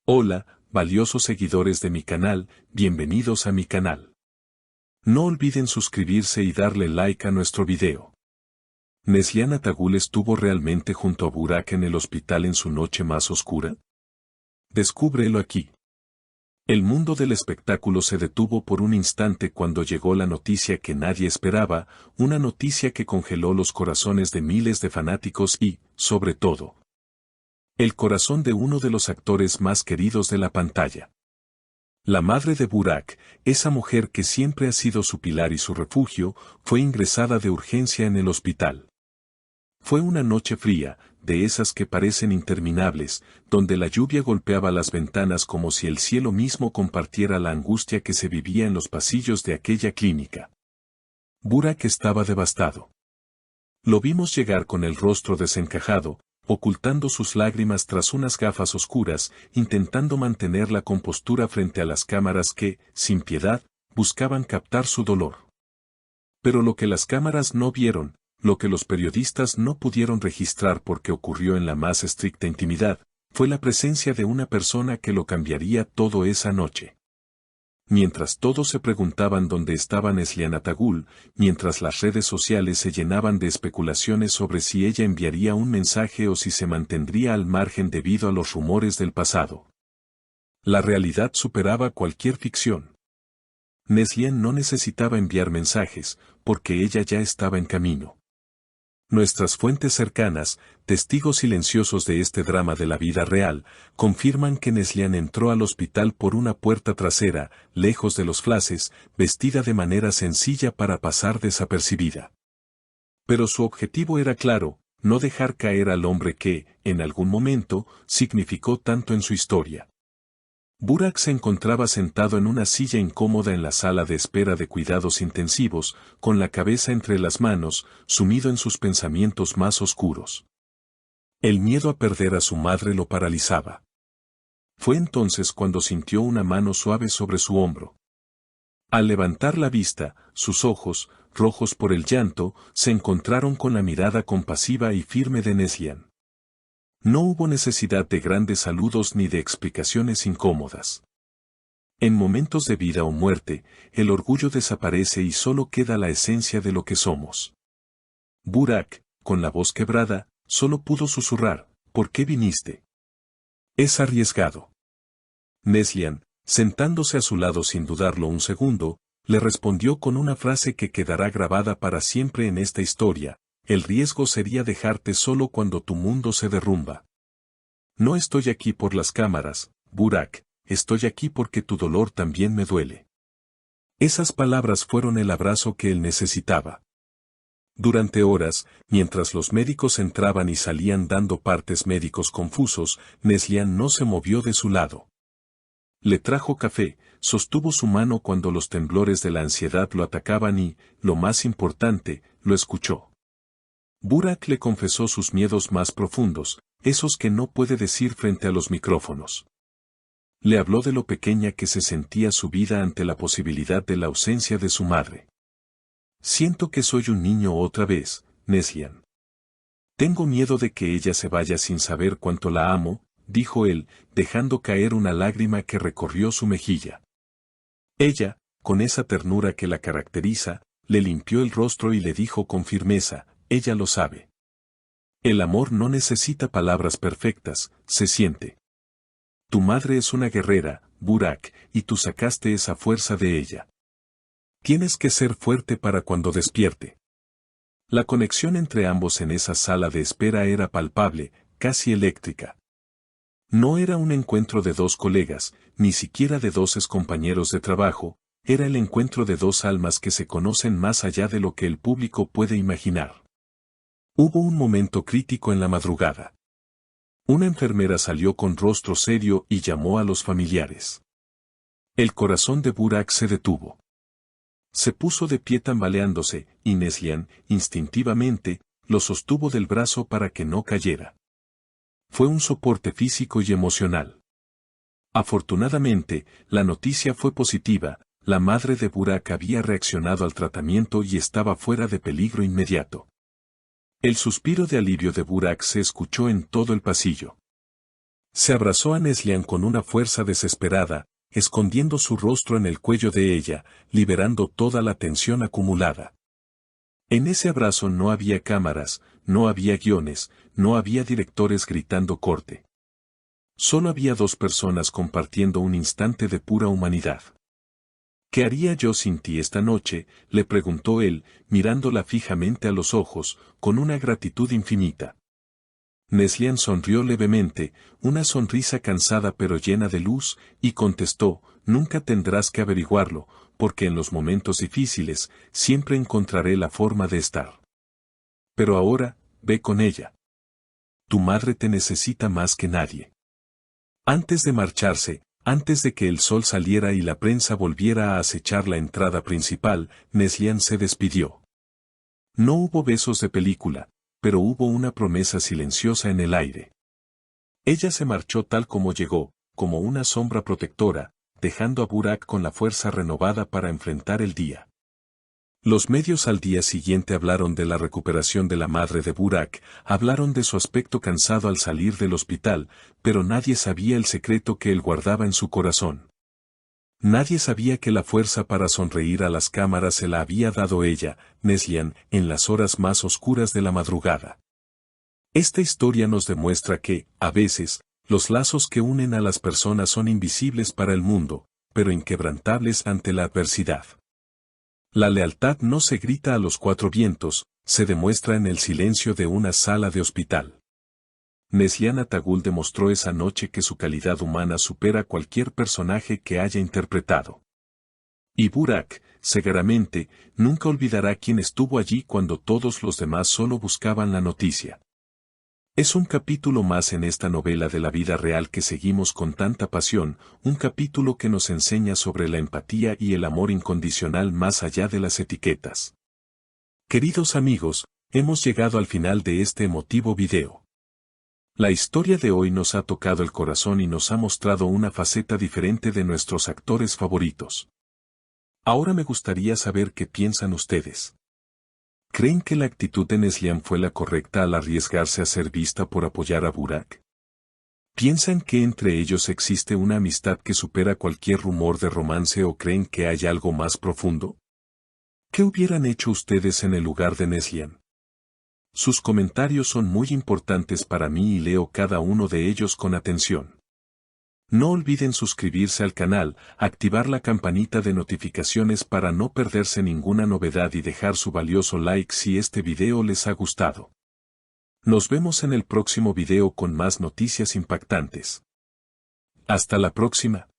Hola, valiosos seguidores de mi canal, bienvenidos a mi canal. No olviden suscribirse y darle like a nuestro video. ¿Neslihan Atagul estuvo realmente junto a Burak en el hospital en su noche más oscura? Descúbrelo aquí. El mundo del espectáculo se detuvo por un instante cuando llegó la noticia que nadie esperaba, una noticia que congeló los corazones de miles de fanáticos y, sobre todo, el corazón de uno de los actores más queridos de la pantalla. La madre de Burak, esa mujer que siempre ha sido su pilar y su refugio, fue ingresada de urgencia en el hospital. Fue una noche fría, de esas que parecen interminables, donde la lluvia golpeaba las ventanas como si el cielo mismo compartiera la angustia que se vivía en los pasillos de aquella clínica. Burak estaba devastado. Lo vimos llegar con el rostro desencajado, ocultando sus lágrimas tras unas gafas oscuras, intentando mantener la compostura frente a las cámaras que, sin piedad, buscaban captar su dolor. Pero lo que las cámaras no vieron, lo que los periodistas no pudieron registrar porque ocurrió en la más estricta intimidad, fue la presencia de una persona que lo cambiaría todo esa noche. Mientras todos se preguntaban dónde estaba Neslihan Atagul, mientras las redes sociales se llenaban de especulaciones sobre si ella enviaría un mensaje o si se mantendría al margen debido a los rumores del pasado. La realidad superaba cualquier ficción. Neslihan no necesitaba enviar mensajes, porque ella ya estaba en camino. Nuestras fuentes cercanas, testigos silenciosos de este drama de la vida real, confirman que Neslihan entró al hospital por una puerta trasera, lejos de los flashes, vestida de manera sencilla para pasar desapercibida. Pero su objetivo era claro, no dejar caer al hombre que, en algún momento, significó tanto en su historia. Burak se encontraba sentado en una silla incómoda en la sala de espera de cuidados intensivos, con la cabeza entre las manos, sumido en sus pensamientos más oscuros. El miedo a perder a su madre lo paralizaba. Fue entonces cuando sintió una mano suave sobre su hombro. Al levantar la vista, sus ojos, rojos por el llanto, se encontraron con la mirada compasiva y firme de Neslihan. No hubo necesidad de grandes saludos ni de explicaciones incómodas. En momentos de vida o muerte, el orgullo desaparece y solo queda la esencia de lo que somos. Burak, con la voz quebrada, solo pudo susurrar, ¿por qué viniste? Es arriesgado. Neslihan, sentándose a su lado sin dudarlo un segundo, le respondió con una frase que quedará grabada para siempre en esta historia. El riesgo sería dejarte solo cuando tu mundo se derrumba. No estoy aquí por las cámaras, Burak, estoy aquí porque tu dolor también me duele. Esas palabras fueron el abrazo que él necesitaba. Durante horas, mientras los médicos entraban y salían dando partes médicos confusos, Neslihan no se movió de su lado. Le trajo café, sostuvo su mano cuando los temblores de la ansiedad lo atacaban y, lo más importante, lo escuchó. Burak le confesó sus miedos más profundos, esos que no puede decir frente a los micrófonos. Le habló de lo pequeña que se sentía su vida ante la posibilidad de la ausencia de su madre. Siento que soy un niño otra vez, Neslihan. Tengo miedo de que ella se vaya sin saber cuánto la amo, dijo él, dejando caer una lágrima que recorrió su mejilla. Ella, con esa ternura que la caracteriza, le limpió el rostro y le dijo con firmeza, ella lo sabe. El amor no necesita palabras perfectas, se siente. Tu madre es una guerrera, Burak, y tú sacaste esa fuerza de ella. Tienes que ser fuerte para cuando despierte. La conexión entre ambos en esa sala de espera era palpable, casi eléctrica. No era un encuentro de dos colegas, ni siquiera de dos excompañeros de trabajo, era el encuentro de dos almas que se conocen más allá de lo que el público puede imaginar. Hubo un momento crítico en la madrugada. Una enfermera salió con rostro serio y llamó a los familiares. El corazón de Burak se detuvo. Se puso de pie tambaleándose, y Neslihan, instintivamente, lo sostuvo del brazo para que no cayera. Fue un soporte físico y emocional. Afortunadamente, la noticia fue positiva, la madre de Burak había reaccionado al tratamiento y estaba fuera de peligro inmediato. El suspiro de alivio de Burak se escuchó en todo el pasillo. Se abrazó a Neslihan con una fuerza desesperada, escondiendo su rostro en el cuello de ella, liberando toda la tensión acumulada. En ese abrazo no había cámaras, no había guiones, no había directores gritando corte. Solo había dos personas compartiendo un instante de pura humanidad. ¿Qué haría yo sin ti esta noche?, le preguntó él, mirándola fijamente a los ojos, con una gratitud infinita. Neslihan sonrió levemente, una sonrisa cansada pero llena de luz, y contestó, nunca tendrás que averiguarlo, porque en los momentos difíciles, siempre encontraré la forma de estar. Pero ahora, ve con ella. Tu madre te necesita más que nadie. Antes de marcharse, antes de que el sol saliera y la prensa volviera a acechar la entrada principal, Neslihan se despidió. No hubo besos de película, pero hubo una promesa silenciosa en el aire. Ella se marchó tal como llegó, como una sombra protectora, dejando a Burak con la fuerza renovada para enfrentar el día. Los medios al día siguiente hablaron de la recuperación de la madre de Burak, hablaron de su aspecto cansado al salir del hospital, pero nadie sabía el secreto que él guardaba en su corazón. Nadie sabía que la fuerza para sonreír a las cámaras se la había dado ella, Neslihan, en las horas más oscuras de la madrugada. Esta historia nos demuestra que, a veces, los lazos que unen a las personas son invisibles para el mundo, pero inquebrantables ante la adversidad. La lealtad no se grita a los cuatro vientos, se demuestra en el silencio de una sala de hospital. Neslihan Atagul demostró esa noche que su calidad humana supera cualquier personaje que haya interpretado. Y Burak, seguramente, nunca olvidará quién estuvo allí cuando todos los demás solo buscaban la noticia. Es un capítulo más en esta novela de la vida real que seguimos con tanta pasión, un capítulo que nos enseña sobre la empatía y el amor incondicional más allá de las etiquetas. Queridos amigos, hemos llegado al final de este emotivo video. La historia de hoy nos ha tocado el corazón y nos ha mostrado una faceta diferente de nuestros actores favoritos. Ahora me gustaría saber qué piensan ustedes. ¿Creen que la actitud de Neslihan fue la correcta al arriesgarse a ser vista por apoyar a Burak? ¿Piensan que entre ellos existe una amistad que supera cualquier rumor de romance o creen que hay algo más profundo? ¿Qué hubieran hecho ustedes en el lugar de Neslihan? Sus comentarios son muy importantes para mí y leo cada uno de ellos con atención. No olviden suscribirse al canal, activar la campanita de notificaciones para no perderse ninguna novedad y dejar su valioso like si este video les ha gustado. Nos vemos en el próximo video con más noticias impactantes. Hasta la próxima.